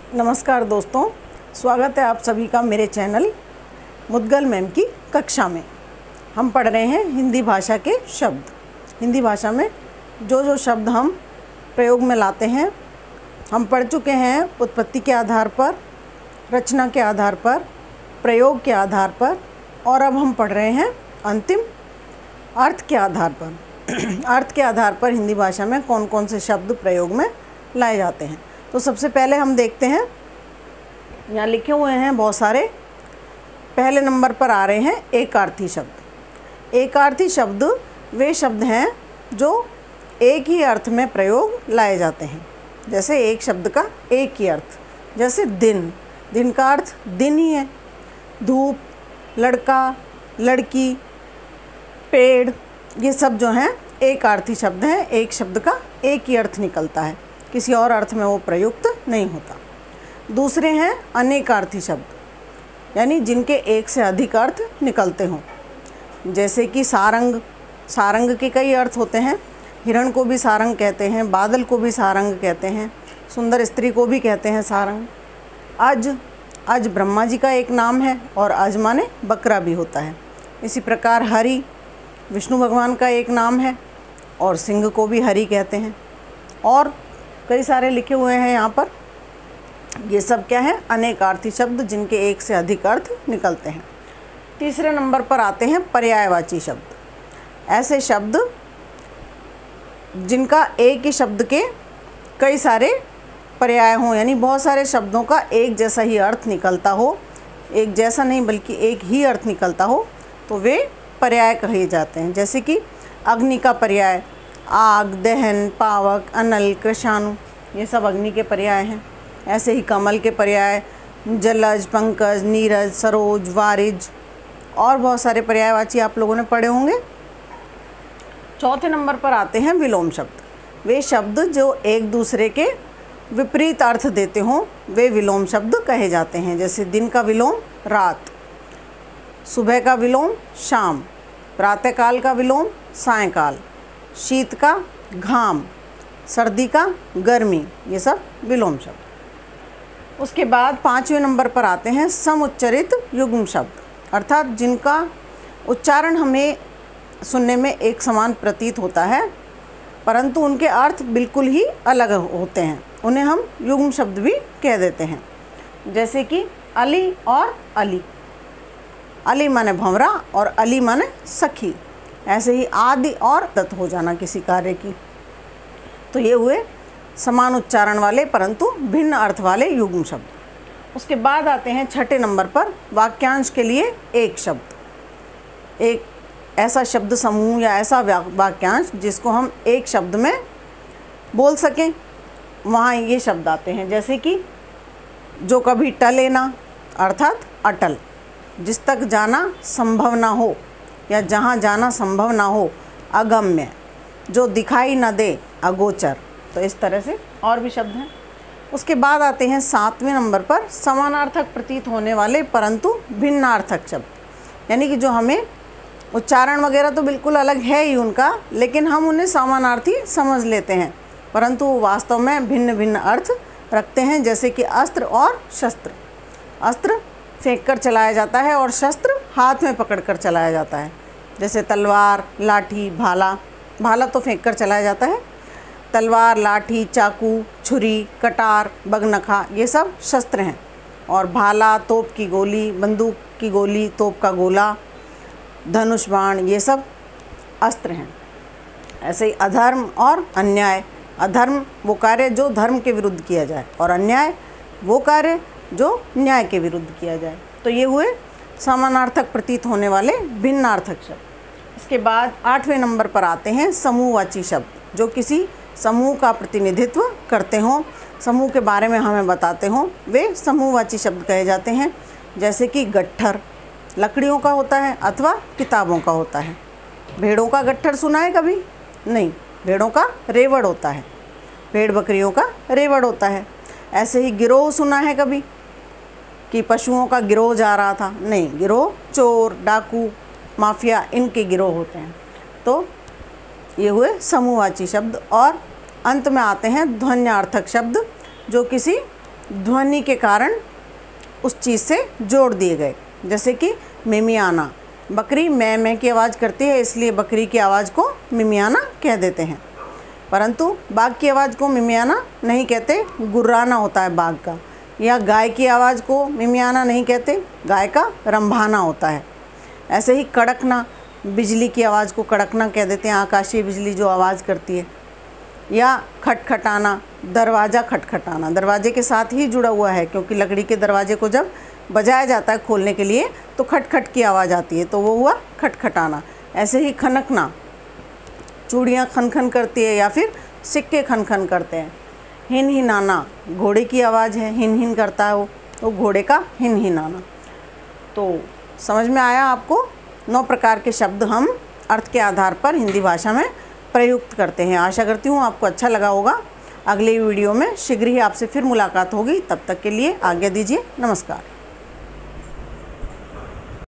नमस्कार दोस्तों, स्वागत है आप सभी का मेरे चैनल मुद्गल मैम की कक्षा में। हम पढ़ रहे हैं हिंदी भाषा के शब्द। हिंदी भाषा में जो शब्द हम प्रयोग में लाते हैं हम पढ़ चुके हैं उत्पत्ति के आधार पर, रचना के आधार पर, प्रयोग के आधार पर, और अब हम पढ़ रहे हैं अंतिम अर्थ के आधार पर। अर्थ के आधार पर हिंदी भाषा में कौन कौन से शब्द प्रयोग में लाए जाते हैं। तो सबसे पहले हम देखते हैं, यहाँ लिखे हुए हैं बहुत सारे। पहले नंबर पर आ रहे हैं एकार्थी शब्द। एकार्थी शब्द वे शब्द हैं जो एक ही अर्थ में प्रयोग लाए जाते हैं। जैसे एक शब्द का एक ही अर्थ, जैसे दिन, दिन का अर्थ दिन ही है। धूप, लड़का, लड़की, पेड़, ये सब जो हैं एकार्थी शब्द हैं। एक शब्द का एक ही अर्थ निकलता है, किसी और अर्थ में वो प्रयुक्त नहीं होता। दूसरे हैं अनेकार्थी शब्द, यानी जिनके एक से अधिक अर्थ निकलते हों। जैसे कि सारंग, सारंग के कई अर्थ होते हैं। हिरण को भी सारंग कहते हैं, बादल को भी सारंग कहते हैं, सुंदर स्त्री को भी कहते हैं सारंग। अज, अज ब्रह्मा जी का एक नाम है और अज माने बकरा भी होता है। इसी प्रकार हरि, विष्णु भगवान का एक नाम है और सिंह को भी हरि कहते हैं। और कई सारे लिखे हुए हैं यहाँ पर। ये सब क्या है? अनेकार्थी शब्द जिनके एक से अधिक अर्थ निकलते हैं। तीसरे नंबर पर आते हैं पर्यायवाची शब्द। ऐसे शब्द जिनका एक ही शब्द के कई सारे पर्याय हों, यानी बहुत सारे शब्दों का एक जैसा ही अर्थ निकलता हो, एक जैसा नहीं बल्कि एक ही अर्थ निकलता हो, तो वे पर्याय कहे जाते हैं। जैसे कि अग्नि का पर्याय आग, दहन, पावक, अनल, कृशाणु, ये सब अग्नि के पर्याय हैं। ऐसे ही कमल के पर्याय जलज, पंकज, नीरज, सरोज, वारिज, और बहुत सारे पर्यायवाची आप लोगों ने पढ़े होंगे। चौथे नंबर पर आते हैं विलोम शब्द। वे शब्द जो एक दूसरे के विपरीत अर्थ देते हों वे विलोम शब्द कहे जाते हैं। जैसे दिन का विलोम रात, सुबह का विलोम शाम, प्रातःकाल का विलोम सायंकाल, शीत का घाम, सर्दी का गर्मी, ये सब विलोम शब्द। उसके बाद पाँचवें नंबर पर आते हैं समुच्चरित युग्म शब्द, अर्थात जिनका उच्चारण हमें सुनने में एक समान प्रतीत होता है परंतु उनके अर्थ बिल्कुल ही अलग होते हैं। उन्हें हम युग्म शब्द भी कह देते हैं। जैसे कि अली और अली, अली माने भंवरा और अली माने सखी। ऐसे ही आदि और दत्त हो जाना किसी कार्य की। तो ये हुए समान उच्चारण वाले परंतु भिन्न अर्थ वाले युग्म शब्द। उसके बाद आते हैं छठे नंबर पर वाक्यांश के लिए एक शब्द। एक ऐसा शब्द समूह या ऐसा वाक्यांश जिसको हम एक शब्द में बोल सकें, वहाँ ये शब्द आते हैं। जैसे कि जो कभी टले ना, अर्थात अटल। जिस तक जाना संभव ना हो या जहाँ जाना संभव ना हो, अगम्य। जो दिखाई न दे, अगोचर। तो इस तरह से और भी शब्द हैं। उसके बाद आते हैं सातवें नंबर पर समानार्थक प्रतीत होने वाले परंतु भिन्नार्थक शब्द, यानी कि जो हमें उच्चारण वगैरह तो बिल्कुल अलग है ही उनका, लेकिन हम उन्हें समानार्थी समझ लेते हैं परंतु वास्तव में भिन्न भिन्न अर्थ रखते हैं। जैसे कि अस्त्र और शस्त्र। अस्त्र फेंक कर चलाया जाता है और शस्त्र हाथ में पकड़ कर चलाया जाता है। जैसे तलवार, लाठी, भाला। भाला तो फेंक कर चलाया जाता है। तलवार, लाठी, चाकू, छुरी, कटार, बगनखा, ये सब शस्त्र हैं। और भाला, तोप की गोली, बंदूक की गोली, तोप का गोला, धनुष बाण, ये सब अस्त्र हैं। ऐसे ही अधर्म और अन्याय। अधर्म वो कार्य जो धर्म के विरुद्ध किया जाए और अन्याय वो कार्य जो न्याय के विरुद्ध किया जाए। तो ये हुए समानार्थक प्रतीत होने वाले भिन्नार्थक शब्द। इसके बाद आठवें नंबर पर आते हैं समूहवाची शब्द, जो किसी समूह का प्रतिनिधित्व करते हों, समूह के बारे में हमें बताते हों, वे समूहवाची शब्द कहे जाते हैं। जैसे कि गट्ठर लकड़ियों का होता है अथवा किताबों का होता है। भेड़ों का गट्ठर सुना है कभी? नहीं, भेड़ों का रेवड़ होता है। भेड़ बकरियों का रेवड़ होता है। ऐसे ही गिरोह सुना है कभी कि पशुओं का गिरोह जा रहा था? नहीं, गिरोह चोर, डाकू, माफिया, इनके गिरोह होते हैं। तो ये हुए समूहवाची शब्द। और अंत में आते हैं ध्वन्यार्थक शब्द, जो किसी ध्वनि के कारण उस चीज़ से जोड़ दिए गए। जैसे कि मिमियाना, बकरी मैं की आवाज़ करती है इसलिए बकरी की आवाज़ को मिमियाना कह देते हैं, परंतु बाघ की आवाज़ को मिमियाना नहीं कहते, गुर्राना होता है बाघ का। या गाय की आवाज़ को मिमियाना नहीं कहते, गाय का रंभाना होता है। ऐसे ही कड़कना, बिजली की आवाज़ को कड़कना कह देते हैं, आकाशीय बिजली जो आवाज़ करती है। या खटखटाना, दरवाज़ा खटखटाना, दरवाजे के साथ ही जुड़ा हुआ है, क्योंकि लकड़ी के दरवाजे को जब बजाया जाता है खोलने के लिए तो खटखट की आवाज़ आती है, तो वो हुआ खटखटाना। ऐसे ही खनकना, चूड़ियाँ खन खन करती है या फिर सिक्के खन खन करते हैं। हिन हिनाना, घोड़े की आवाज़ है, हिन हिन करता है वो, तो घोड़े का हिन हिनाना। तो समझ में आया आपको? 9 प्रकार के शब्द हम अर्थ के आधार पर हिंदी भाषा में प्रयुक्त करते हैं। आशा करती हूँ आपको अच्छा लगा होगा। अगले वीडियो में शीघ्र ही आपसे फिर मुलाकात होगी, तब तक के लिए आज्ञा दीजिए। नमस्कार।